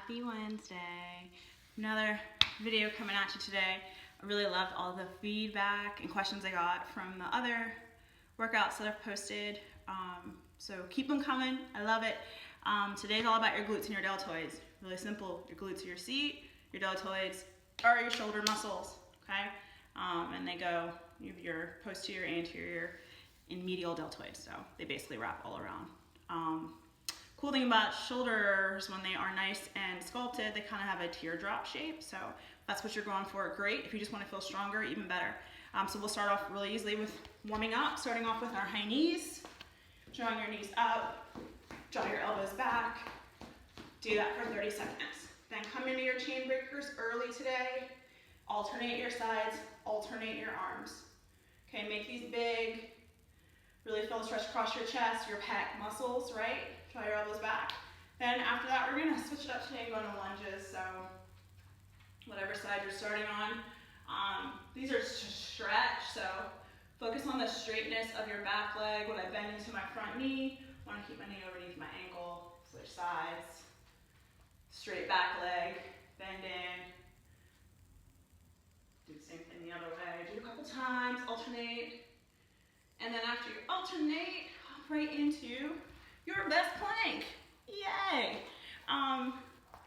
Happy Wednesday. Another video coming at you today. I really loved all the feedback and questions I got from the other workouts that I've posted. So keep them coming. I love it. Today's all about your glutes and your deltoids. Really simple. Your glutes are your seat. Your deltoids are your shoulder muscles. Okay? And they go your posterior, anterior, and medial deltoids. So they basically wrap all around. Cool thing about shoulders, when they are nice and sculpted, they kind of have a teardrop shape. So if that's what you're going for, great. If you just want to feel stronger, even better. So we'll start off really easily with warming up, starting off with our high knees. Drawing your knees up, draw your elbows back. Do that for 30 seconds. Then come into your chain breakers early today. Alternate your sides, alternate your arms. Okay, make these big. Really feel the stretch across your chest, your pec muscles, right? Draw your elbows back. Then after that, we're gonna switch it up today and go into lunges. So whatever side you're starting on. These are to stretch, so focus on the straightness of your back leg. When I bend into my front knee, I wanna keep my knee underneath my ankle. Switch sides. Straight back leg, bend in. Do the same thing the other way. Do it a couple times, alternate. And then after you alternate, hop right into your best plank. Yay!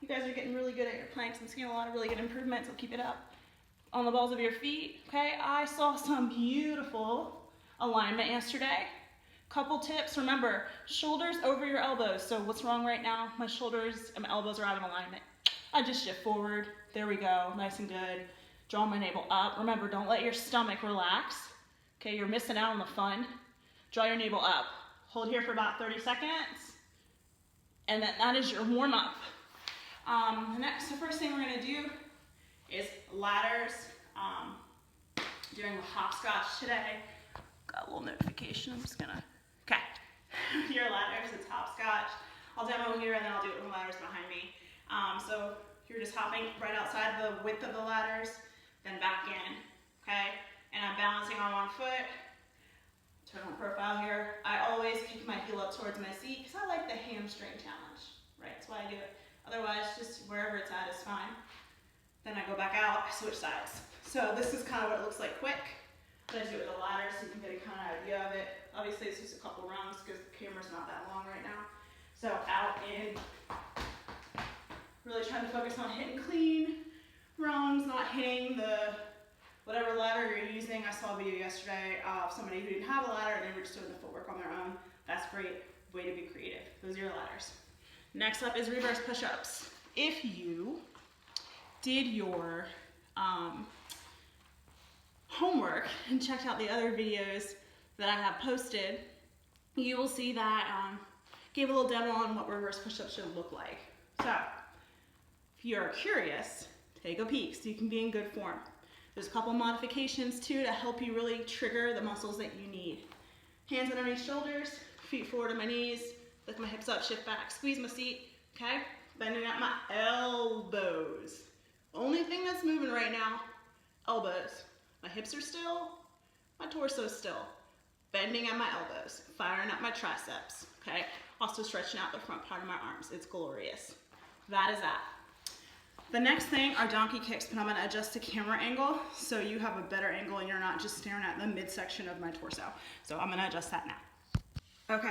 You guys are getting really good at your planks. I'm seeing a lot of really good improvements, so keep it up. On the balls of your feet, okay? I saw some beautiful alignment yesterday. Couple tips, remember, shoulders over your elbows. So what's wrong right now? My shoulders and my elbows are out of alignment. I just shift forward. There we go, nice and good. Draw my navel up. Remember, don't let your stomach relax. Okay, you're missing out on the fun. Draw your navel up. Hold here for about 30 seconds. And then that is your warm up. The first thing we're gonna do is ladders. Doing a hopscotch today. Got a little notification, I'm just gonna, okay. Your ladders, it's hopscotch. I'll demo here and then I'll do it with the ladders behind me. So you're just hopping right outside the width of the ladders, then back in, okay? And I'm balancing on one foot. Turn on profile here. I always kick my heel up towards my seat because I like the hamstring challenge, right? That's why I do it. Otherwise, just wherever it's at is fine. Then I go back out, I switch sides. So this is kind of what it looks like quick. But I do it with a ladder so you can get a kind of idea of it. Obviously, it's just a couple rounds because the camera's not that long right now. So out, in. Really trying to focus on hitting clean rungs, not hitting the whatever ladder you're using. I saw a video yesterday of somebody who didn't have a ladder and they were just doing the footwork on their own. That's great. Way to be creative. Those are your ladders. Next up is reverse push-ups. If you did your homework and checked out the other videos that I have posted, you will see that gave a little demo on what reverse push-ups should look like. So if you're curious, take a peek so you can be in good form. There's a couple modifications too to help you really trigger the muscles that you need. Hands underneath shoulders, feet forward to my knees, lift my hips up, shift back, squeeze my seat, okay? Bending at my elbows. Only thing that's moving right now, elbows. My hips are still, my torso's still. Bending at my elbows, firing up my triceps, okay? Also stretching out the front part of my arms. It's glorious. That is that. The next thing are donkey kicks, but I'm gonna adjust the camera angle so you have a better angle and you're not just staring at the midsection of my torso. So I'm gonna adjust that now. Okay,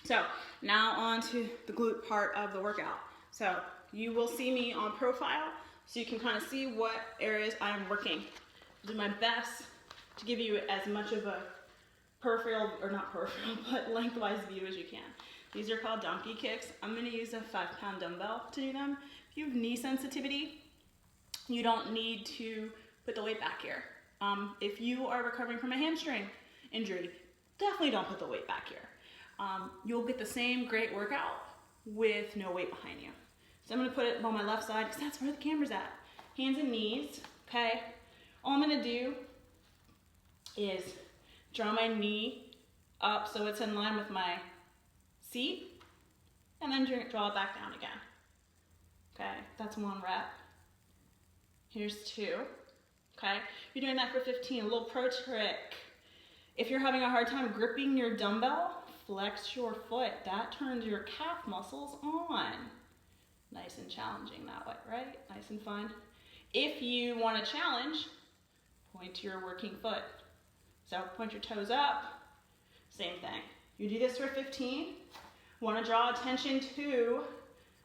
so now on to the glute part of the workout. So you will see me on profile so you can kind of see what areas I'm working. Do my best to give you as much of a peripheral, or not peripheral, but lengthwise view as you can. These are called donkey kicks. I'm gonna use a 5-pound dumbbell to do them. If you have knee sensitivity, you don't need to put the weight back here. If you are recovering from a hamstring injury, definitely don't put the weight back here. You'll get the same great workout with no weight behind you. So I'm gonna put it on my left side because that's where the camera's at. Hands and knees, okay? All I'm gonna do is draw my knee up so it's in line with my seat, and then draw it back down again. Okay, that's 1 rep. Here's 2, okay? You're doing that for 15. A little pro trick. If you're having a hard time gripping your dumbbell, flex your foot. That turns your calf muscles on. Nice and challenging that way, right? Nice and fun. If you want to challenge, point to your working foot. So point your toes up, same thing. You do this for 15. Want to draw attention to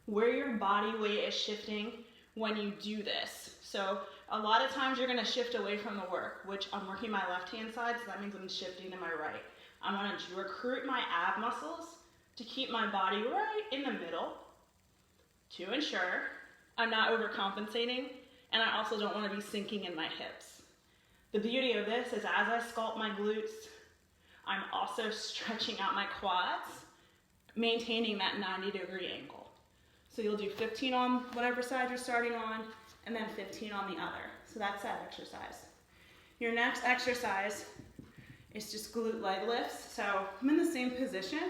where your body weight is shifting when you do this. So a lot of times you're going to shift away from the work, which I'm working my left hand side, so that means I'm shifting to my right. I want to recruit my ab muscles to keep my body right in the middle to ensure I'm not overcompensating, and I also don't want to be sinking in my hips. The beauty of this is as I sculpt my glutes, I'm also stretching out my quads, maintaining that 90-degree angle. So you'll do 15 on whatever side you're starting on, and then 15 on the other. So that's that exercise. Your next exercise is just glute leg lifts. So I'm in the same position,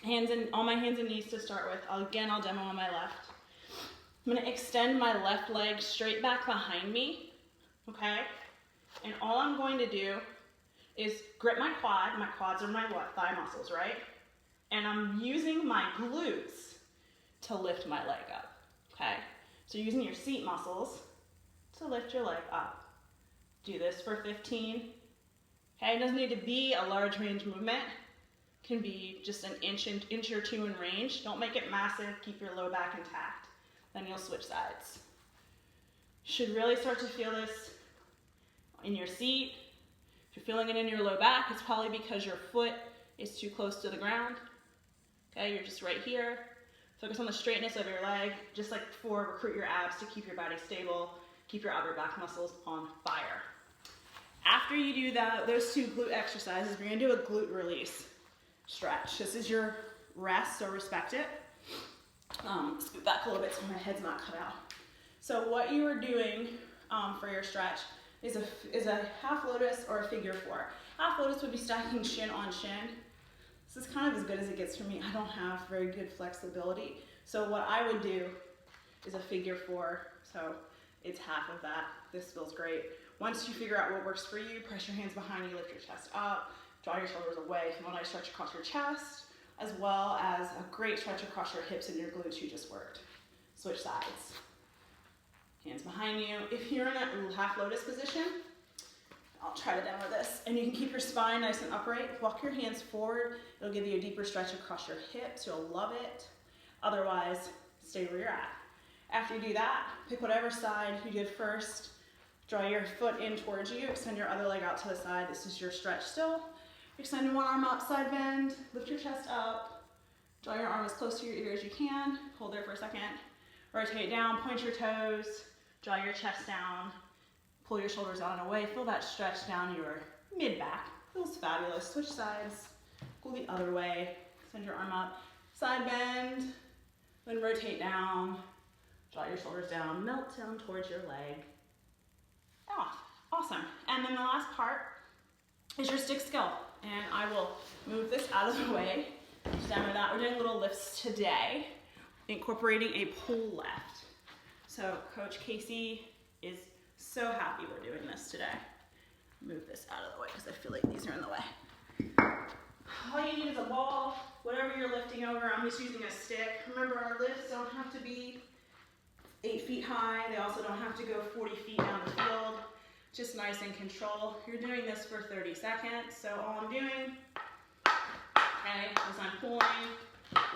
on my hands and knees to start with. I'll demo on my left. I'm gonna extend my left leg straight back behind me, okay? And all I'm going to do is grip my quad. My quads are my thigh muscles, right? And I'm using my glutes to lift my leg up, okay? So you're using your seat muscles to lift your leg up. Do this for 15. Okay, it doesn't need to be a large range movement. It can be just an inch or two in range. Don't make it massive, keep your low back intact. Then you'll switch sides. You should really start to feel this in your seat. If you're feeling it in your low back, it's probably because your foot is too close to the ground. Okay, you're just right here. Focus on the straightness of your leg. Just like before, recruit your abs to keep your body stable, keep your upper back muscles on fire. After you do those two glute exercises, we're gonna do a glute release stretch. This is your rest, so respect it. Scoot back a little bit so my head's not cut out. So what you are doing for your stretch is a half lotus or a figure four. Half lotus would be stacking shin on shin. This is kind of as good as it gets for me. I don't have very good flexibility. So what I would do is a figure four. So it's half of that. This feels great. Once you figure out what works for you, press your hands behind you, lift your chest up, draw your shoulders away. If you want to stretch across your chest, as well as a great stretch across your hips and your glutes you just worked. Switch sides. Hands behind you. If you're in a half lotus position, I'll try to demo this. And you can keep your spine nice and upright. Walk your hands forward. It'll give you a deeper stretch across your hips. You'll love it. Otherwise, stay where you're at. After you do that, pick whatever side you did first. Draw your foot in towards you. Extend your other leg out to the side. This is your stretch still. Extend one arm up, side bend. Lift your chest up. Draw your arm as close to your ear as you can. Hold there for a second. Rotate down, point your toes. Draw your chest down. Pull your shoulders out and away. Feel that stretch down your mid-back. Feels fabulous. Switch sides. Go the other way. Send your arm up. Side bend. Then rotate down. Draw your shoulders down. Melt down towards your leg. Oh, awesome. And then the last part is your stick skill. And I will move this out of the way to demo that. We're doing little lifts today, incorporating a pull left. So Coach Casey is so happy we're doing this today. Move this out of the way because I feel like these are in the way. All you need is a ball, whatever you're lifting over. I'm just using a stick. Remember, our lifts don't have to be 8 feet high. They also don't have to go 40 feet down the field. Just nice and control. You're doing this for 30 seconds. So all I'm doing, okay, is I'm pulling,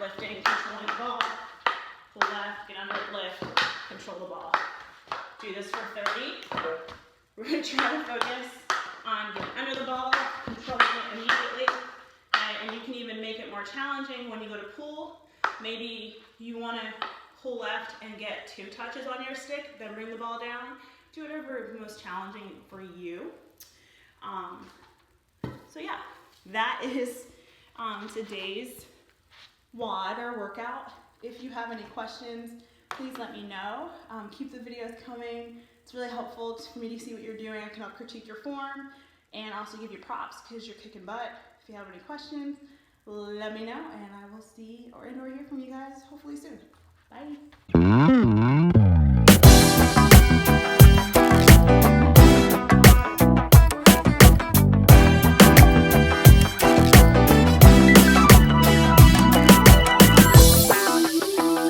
lifting, controlling the ball. Pull left, get under it, lift, control the ball. Do this for 30. We're going to try to focus on getting under the ball, controlling it immediately. And you can even make it more challenging when you go to pull. Maybe you want to pull left and get 2 touches on your stick, then bring the ball down. Do whatever is most challenging for you. So yeah, that is today's WOD or workout. If you have any questions, please let me know. Keep the videos coming. It's really helpful for me to see what you're doing. I can help critique your form and also give you props because you're kicking butt. If you have any questions, let me know and I will see or hear from you guys hopefully soon. Bye.